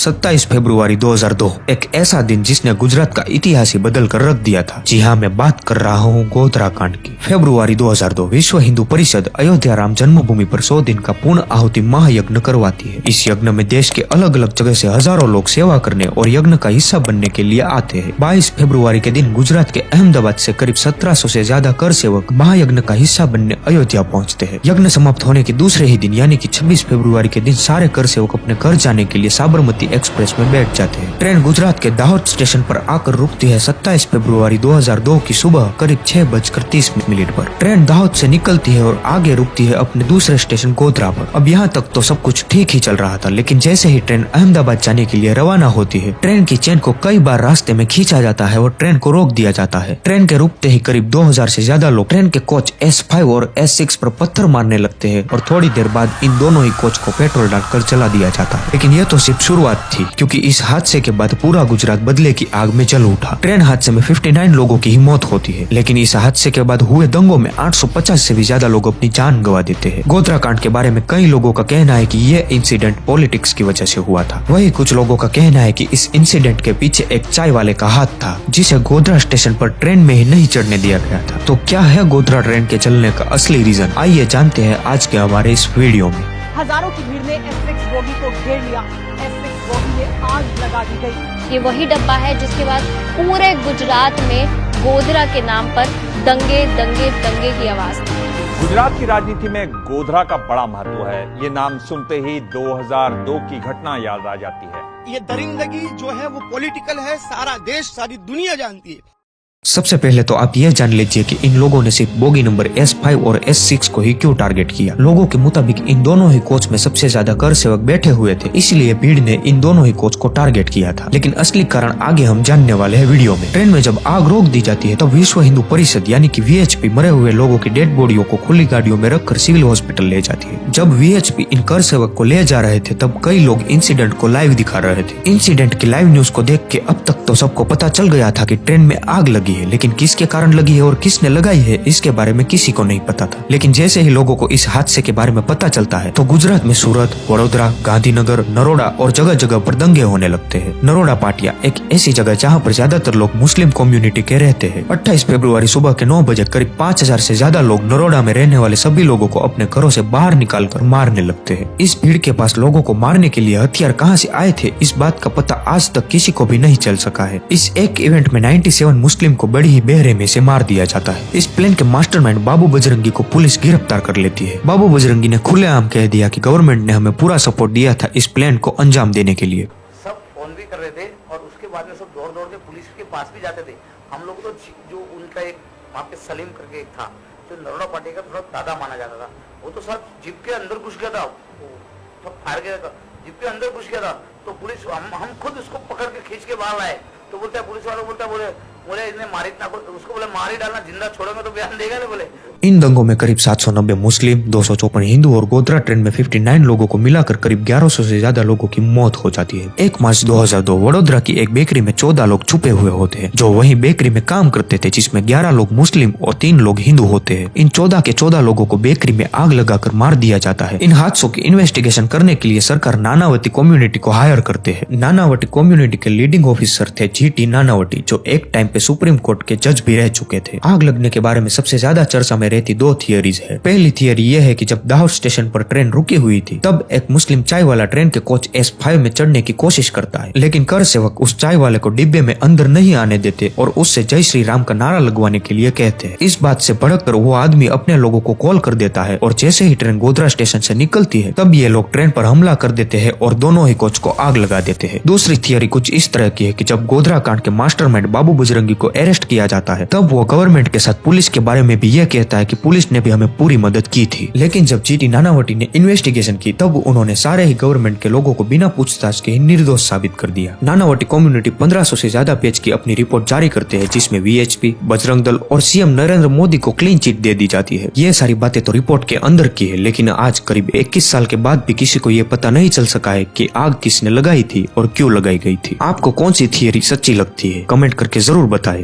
27 फरवरी 2002 एक ऐसा दिन जिसने गुजरात का इतिहास ही बदल कर रख दिया था। जी हाँ, मैं बात कर रहा हूँ गोधरा कांड की। फरवरी 2002 विश्व हिंदू परिषद अयोध्या राम जन्मभूमि पर 100 दिन का पूर्ण आहुति महायज्ञ करवाती है। इस यज्ञ में देश के अलग अलग जगह से हजारों लोग सेवा करने और यज्ञ का हिस्सा बनने के लिए आते हैं। 22 फरवरी के दिन गुजरात के अहमदाबाद से करीब 1700 से ज्यादा कर सेवक महायज्ञ का हिस्सा बनने अयोध्या पहुँचते हैं। यज्ञ समाप्त होने के दूसरे ही दिन यानी कि 26 फरवरी के दिन सारे कर सेवक अपने घर जाने के लिए साबरमती एक्सप्रेस में बैठ जाते हैं। ट्रेन गुजरात के दाहोद स्टेशन पर आकर रुकती है 27 फरवरी 2002 की सुबह करीब 6:30 पर। ट्रेन दाहोद से निकलती है और आगे रुकती है अपने दूसरे स्टेशन गोधरा पर। अब यहाँ तक तो सब कुछ ठीक ही चल रहा था, लेकिन जैसे ही ट्रेन अहमदाबाद जाने के लिए रवाना होती है, ट्रेन की चेन को कई बार रास्ते में खींचा जाता है और ट्रेन को रोक दिया जाता है। ट्रेन के रुकते ही करीब 2000 से ज्यादा लोग ट्रेन के कोच S5 और S6 पर पत्थर मारने लगते हैं और थोड़ी देर बाद इन दोनों ही कोच को पेट्रोल डालकर जला दिया जाता है। लेकिन यह तो सिर्फ शुरुआत थी, क्योंकि इस हादसे के बाद पूरा गुजरात बदले की आग में जल उठा। ट्रेन हादसे में 59 लोगों की ही मौत होती है, लेकिन इस हादसे के बाद हुए दंगों में 850 से भी ज्यादा लोग अपनी जान गंवा देते हैं। गोधरा कांड के बारे में कई लोगों का कहना है कि यह इंसिडेंट पॉलिटिक्स की वजह से हुआ था। वही कुछ लोगों का कहना है कि इस इंसिडेंट के पीछे एक चाय वाले का हाथ था, जिसे गोधरा स्टेशन पर ट्रेन में ही नहीं चढ़ने दिया गया था। तो क्या है गोधरा ट्रेन के चलने का असली रीजन? आइए जानते हैं आज के हमारे इस वीडियो में। हजारों की भीड़ ने S6 बोगी को घेर लिया। S6 बोगी में आग लगा दी गई। ये वही डब्बा है जिसके बाद पूरे गुजरात में गोधरा के नाम पर दंगे दंगे दंगे की आवाज थी। गुजरात की राजनीति में गोधरा का बड़ा महत्व है। ये नाम सुनते ही 2002 की घटना याद आ जाती है। ये दरिंदगी जो है वो पॉलिटिकल है, सारा देश सारी दुनिया जानती है। सबसे पहले तो आप यह जान लीजिए कि इन लोगों ने सिर्फ बोगी नंबर S5 और S6 को ही क्यों टारगेट किया। लोगों के मुताबिक इन दोनों ही कोच में सबसे ज्यादा कर सेवक बैठे हुए थे, इसलिए भीड़ ने इन दोनों ही कोच को टारगेट किया था। लेकिन असली कारण आगे हम जानने वाले हैं वीडियो में। ट्रेन में जब आग रोक दी जाती है, तब विश्व हिंदू परिषद यानी कि VHP मरे हुए लोगों की डेड बॉडियों को खुली गाड़ियों में रखकर सिविल हॉस्पिटल ले जाती है। जब VHP इन कर सेवक को ले जा रहे थे, तब कई लोग इंसिडेंट को लाइव दिखा रहे थे। इंसिडेंट की लाइव न्यूज को देख के अब तक तो सबको पता चल गया था कि ट्रेन में आग लगी है, लेकिन किसके कारण लगी है और किसने लगाई है इसके बारे में किसी को नहीं पता था। लेकिन जैसे ही लोगों को इस हादसे के बारे में पता चलता है, तो गुजरात में सूरत, वडोदरा, गांधीनगर, नरोड़ा और जगह जगह पर दंगे होने लगते हैं। नरोड़ा पाटिया एक ऐसी जगह जहाँ पर ज्यादातर लोग मुस्लिम कम्युनिटी के रहते हैं। 28 फरवरी सुबह के 9 बजे करीब 5000 से ज्यादा लोग नरोड़ा में रहने वाले सभी लोगों को अपने घरों से बाहर निकालकर मारने लगते हैं। इस भीड़ के पास लोगों को मारने के लिए हथियार कहाँ से आए थे, इस बात का पता आज तक किसी को भी नहीं चल सका है। इस एक इवेंट में 97 मुस्लिम को बड़ी ही बेहरे में से मार दिया जाता है। इस प्लान के मास्टरमाइंड बाबू बजरंगी को पुलिस गिरफ्तार कर लेती है। बाबू बजरंगी ने खुलेआम कह दिया कि गवर्नमेंट ने हमें पूरा सपोर्ट दिया था इस प्लान को अंजाम देने के लिए। सब फोन भी कर रहे थे और उसके बाद में सब दौड़ दौड़ के पुलिस के पास भी जाते थे। हम लोग तो जो उनका एक वहाँ पे सलीम करके एक था, जो नरोड़ा पार्टी का थोड़ा दादा माना जाता था, वो तो सब जीप के अंदर घुस गया था, सब फायर गया था, जीप के अंदर घुस गया था। तो पुलिस हम खुद उसको पकड़ के खींच के बाहर लाए। तो बोलता है पुलिस वालों बोलता बोले इसने मार इतना, उसको बोले मार ही डालना, जिंदा छोड़ोगे तो बयान देगा नहीं बोले। इन दंगों में करीब 790 मुस्लिम, 254 हिंदू और गोधरा ट्रेन में 59 लोगों को मिलाकर करीब 1100 से ज्यादा लोगों की मौत हो जाती है। 1 मार्च 2002 वडोदरा की एक बेकरी में 14 लोग छुपे हुए होते हैं, जो वही बेकरी में काम करते थे, जिसमें 11 लोग मुस्लिम और 3 लोग हिंदू होते हैं। इन 14 के 14 लोगों को बेकरी में आग लगाकर मार दिया जाता है। इन हादसों की इन्वेस्टिगेशन करने के लिए सरकार नानावती कम्युनिटी को हायर करते हैं। नानावटी कम्युनिटी के लीडिंग ऑफिसर थे GT नानावटी, जो एक टाइम पे सुप्रीम कोर्ट के जज भी रह चुके थे। आग लगने के बारे में सबसे ज्यादा चर्चा में रहती 2 थियरीज है। पहली थियरी यह है कि जब दाहोद स्टेशन पर ट्रेन रुकी हुई थी, तब एक मुस्लिम चाय वाला ट्रेन के कोच S5 में चढ़ने की कोशिश करता है, लेकिन कर सेवक उस चाय वाले को डिब्बे में अंदर नहीं आने देते और उससे जय श्री राम का नारा लगवाने के लिए कहते हैं। इस बात से भड़ककर वो आदमी अपने लोगों को कॉल कर देता है और जैसे ही ट्रेन गोधरा स्टेशन से निकलती है, तब ये लोग ट्रेन पर हमला कर देते हैं और दोनों ही कोच को आग लगा देते हैं। दूसरी थियरी कुछ इस तरह की है कि जब गोधरा कांड के मास्टरमाइंड बाबू बजरंगी को अरेस्ट किया जाता है, तब वो गवर्नमेंट के साथ पुलिस के बारे में भी यह कहता है कि पुलिस ने भी हमें पूरी मदद की थी। लेकिन जब GT नानावटी ने इन्वेस्टिगेशन की, तब उन्होंने सारे ही गवर्नमेंट के लोगों को बिना पूछताछ के ही निर्दोष साबित कर दिया। नानावटी कम्युनिटी 1500 से ज्यादा पेज की अपनी रिपोर्ट जारी करते हैं, जिसमें VHP, बजरंग दल और CM नरेंद्र मोदी को क्लीन चिट दे दी जाती है। ये सारी बातें तो रिपोर्ट के अंदर की है, लेकिन आज करीब 21 साल के बाद भी किसी को ये पता नहीं चल सका है कि आग किसने लगाई थी और क्यों लगाई गई थी। आपको कौन सी थियरी सच्ची लगती है? कमेंट करके जरूर बताएं।